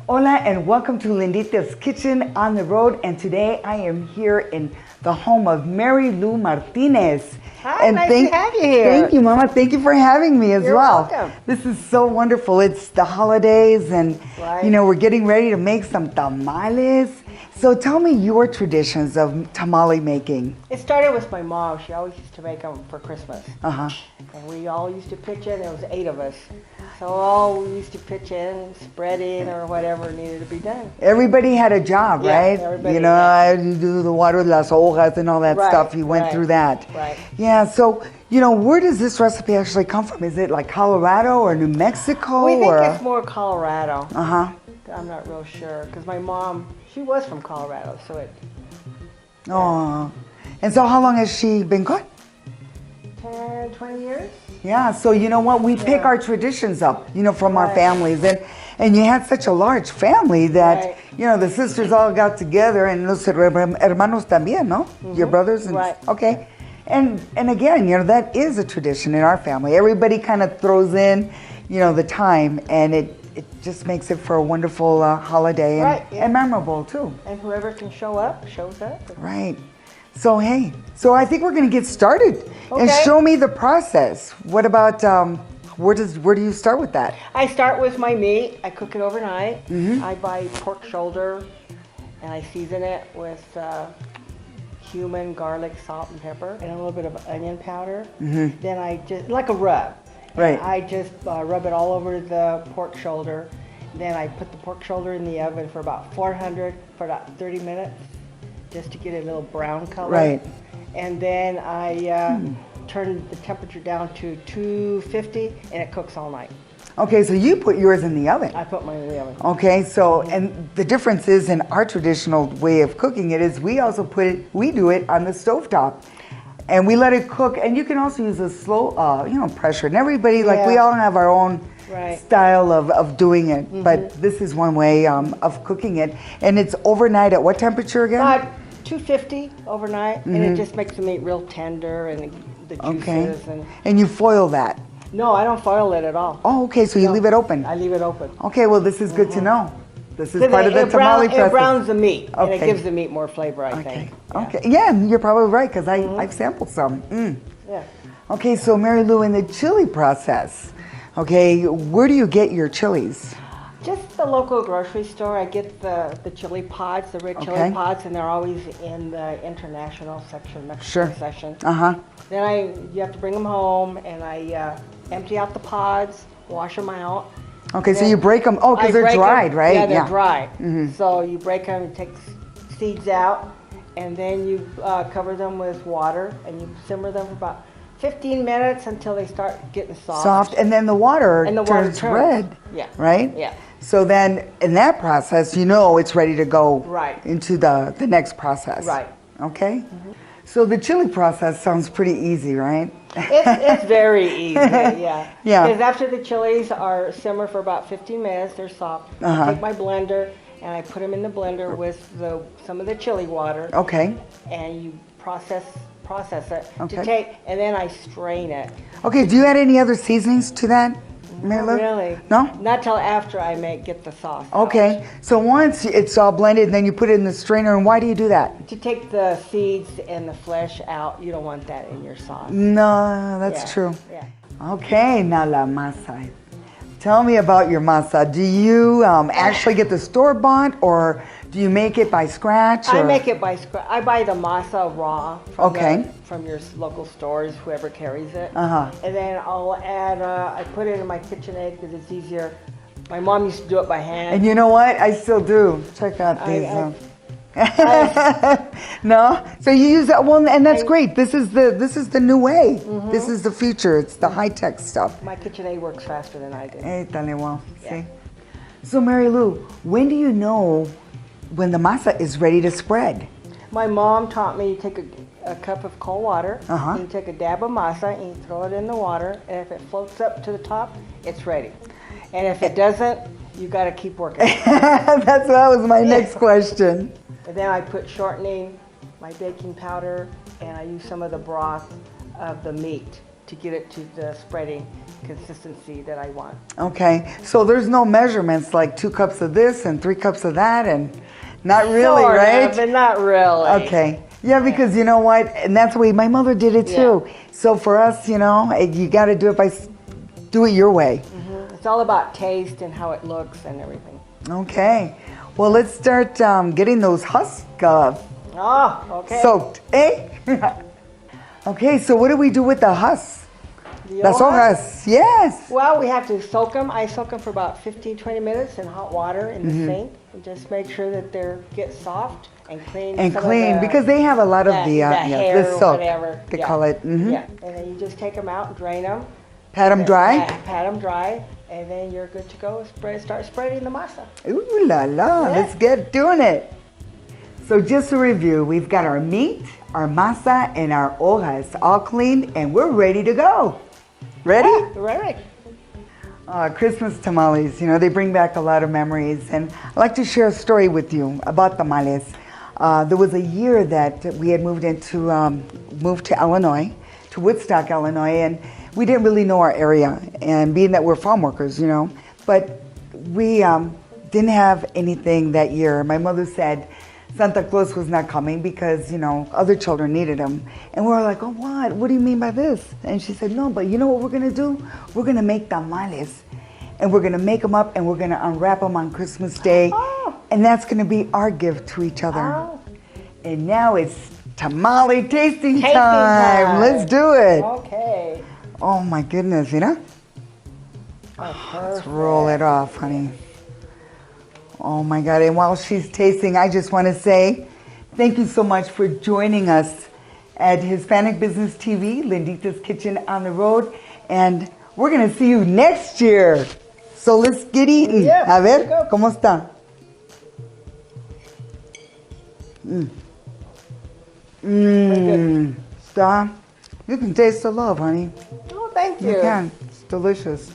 Hola and welcome to Lindita's Kitchen on the Road, and today I am here in the home of Marylou Martinez. Hi, and nice to have you here. Thank you, Mama. Thank you for having me as You're well. welcome. This is so wonderful. It's the holidays and Right. you know, we're getting ready to make some tamales. So tell me your traditions of tamale making. It started with my mom. She always used to make them for Christmas. Uh-huh. And we all used to pitch in. There was 8 of us. So all we used to pitch in, spread in, or whatever needed to be done. Everybody had a job, Yeah, right? everybody You know, I do the water, las hojas, and all that Right, stuff. You went right, through that. right. Yeah, so, you know, where does this recipe actually come from? Is it like Colorado or New Mexico? We think or? it's more Colorado. Uh-huh. I'm not real sure. Because my mom, she was from Colorado. So it, Oh. And so how long has she been gone? 10, 20 years? Yeah, so you know what? We pick Yeah. our traditions up, you know, from our Right. families. And you had such a large family that, Right. you know, the sisters all got together and los hermanos también, no? Your brothers? And, Right. Okay. And again, you know, that is a tradition in our family. Everybody kind of throws in, you know, the time, and it just makes it for a wonderful holiday and, Right, yeah. and memorable too. And whoever can show up, shows up. Right. So, hey, so I think we're going to get started and Okay. show me the process. What about, where do you start with that? I start with my meat. I cook it overnight. Mm-hmm. I buy pork shoulder, and I season it with cumin, garlic, salt, and pepper, and a little bit of onion powder. Mm-hmm. Then I just, like a rub. Right. And I just rub it all over the pork shoulder. Then I put the pork shoulder in the oven for about 400 for about 30 minutes, just to get a little brown color. Right. And then I turn the temperature down to 250, and it cooks all night. Okay, so you put yours in the oven. I put mine in the oven. Okay, so, and the difference is in our traditional way of cooking it is we do it on the stovetop. And we let it cook, and you can also use a slow, pressure. And everybody, like, we Yeah. all have our own Right. style of doing it. But this is one way of cooking it. And it's overnight at what temperature again? About 250 overnight, and it just makes the meat real tender and the juices. Okay. And And you foil that. no, I don't foil it at all. Oh, okay, so you No, leave it open. I leave it open. Okay, well, this is good to know. This is Because part of the tamale process. It browns the meat, and it Okay. gives the meat more flavor, I Okay. think. Yeah. Okay. Yeah, you're probably right because I've sampled some. Yeah. Okay, so Marylou, in the chili process, okay, where do you get your chilies? Just the local grocery store. I get the chili pods, the red Okay. chili pods, and they're always in the international section, Mexican Sure. section. Uh-huh. Then you have to bring them home, and I empty out the pods, wash them out. Okay, so Then you break them. Oh, I because they're break 'em. dried, right? Yeah, they're dry. Mhm. So you break them, you take seeds out, and then you cover them with water, and you simmer them for about 15 minutes until they start getting soft. Soft, and then the water And the water turns turns. red. Yeah. Right? Yeah. So then, in that process, you know it's ready to go Right. into the next process. Right. Okay? So the chili process sounds pretty easy, right? It's very easy, yeah. Yeah. Because after the chilies are simmer for about 15 minutes, they're soft. Uh-huh. I take my blender and I put them in the blender with some of the chili water, Okay. and you process it Okay. and then I strain it. Okay, do you add any other seasonings to that, Marylou? Not really. No? Not till after I get the sauce out. Okay, so once it's all blended, then you put it in the strainer, and why do you do that? To take the seeds and the flesh out, you don't want that in your sauce. No, that's Yeah, true. Yeah. Okay, now la masa. Tell me about your masa. Do you actually get the store-bought, or do you make it by scratch? I or- make it by scratch. I buy the masa raw from, Okay. from your local stores, whoever carries it. Uh-huh. And then I'll add, I put it in my KitchenAid because it's easier. My mom used to do it by hand. And you know what? I still do. Check out these. No, so you use that one, and that's great. This is the new way. This is the future. It's the high tech stuff. My KitchenAid works faster than I do. Étale, well, Yeah. see. So Marylou, when do you know when the masa is ready to spread? My mom taught me you take a cup of cold water, Uh-huh. and you take a dab of masa, and you throw it in the water, and if it floats up to the top, it's ready. And if it doesn't, you got to keep working. That was my next question. And then I put shortening, my baking powder, and I use some of the broth of the meat to get it to the spreading consistency that I want. Okay, so there's no measurements like 2 cups of this and 3 cups of that, and not really, Sort right? of, but not really. Okay. Yeah, because you know what? And that's the way my mother did it too. Yeah. So for us, you know, you got to do it your way. It's all about taste and how it looks and everything. Okay. Well, let's start getting those husks Oh, okay. soaked, eh? Okay, so what do we do with the husks? The Las hojas? hojas, yes. Well, we have to soak them. I soak them for about 15-20 minutes in hot water in the sink. And just make sure that they get soft and clean. And some of clean, the- because they have a lot of the hair the or soak. whatever. They Yeah. call it. Mm-hmm. Yeah, and then you just take them out, drain them. Pat them dry. Pat them dry, and then you're good to go. Start spreading the masa. Ooh la la, Yeah. let's get doing it. So just to review, we've got our meat, our masa, and our hojas all cleaned, and we're ready to go. Ready? Yeah, right. Christmas tamales, you know, they bring back a lot of memories. And I'd like to share a story with you about tamales. There was a year that we had moved to Illinois, to Woodstock, Illinois, and we didn't really know our area. And being that we're farm workers, you know, but we didn't have anything that year. My mother said Santa Claus was not coming because, you know, other children needed him. And we were like, oh, what? What do you mean by this? And she said, no, but you know what we're going to do? We're going to make tamales. And we're going to make them up and we're going to unwrap them on Christmas Day. Oh. And that's going to be our gift to each other. Oh. And now it's tamale tasting Tasting time. time. Let's do it. Okay. Oh, my goodness, you know? Let's roll it off, honey. Oh my God, and while she's tasting, I just want to say thank you so much for joining us at Hispanic Business TV, Lindita's Kitchen on the Road, and we're going to see you next year. So let's get eating. Yeah, A ver, let's go. ¿cómo está? Está. You can taste the love, honey. Oh, thank you. You can. It's delicious.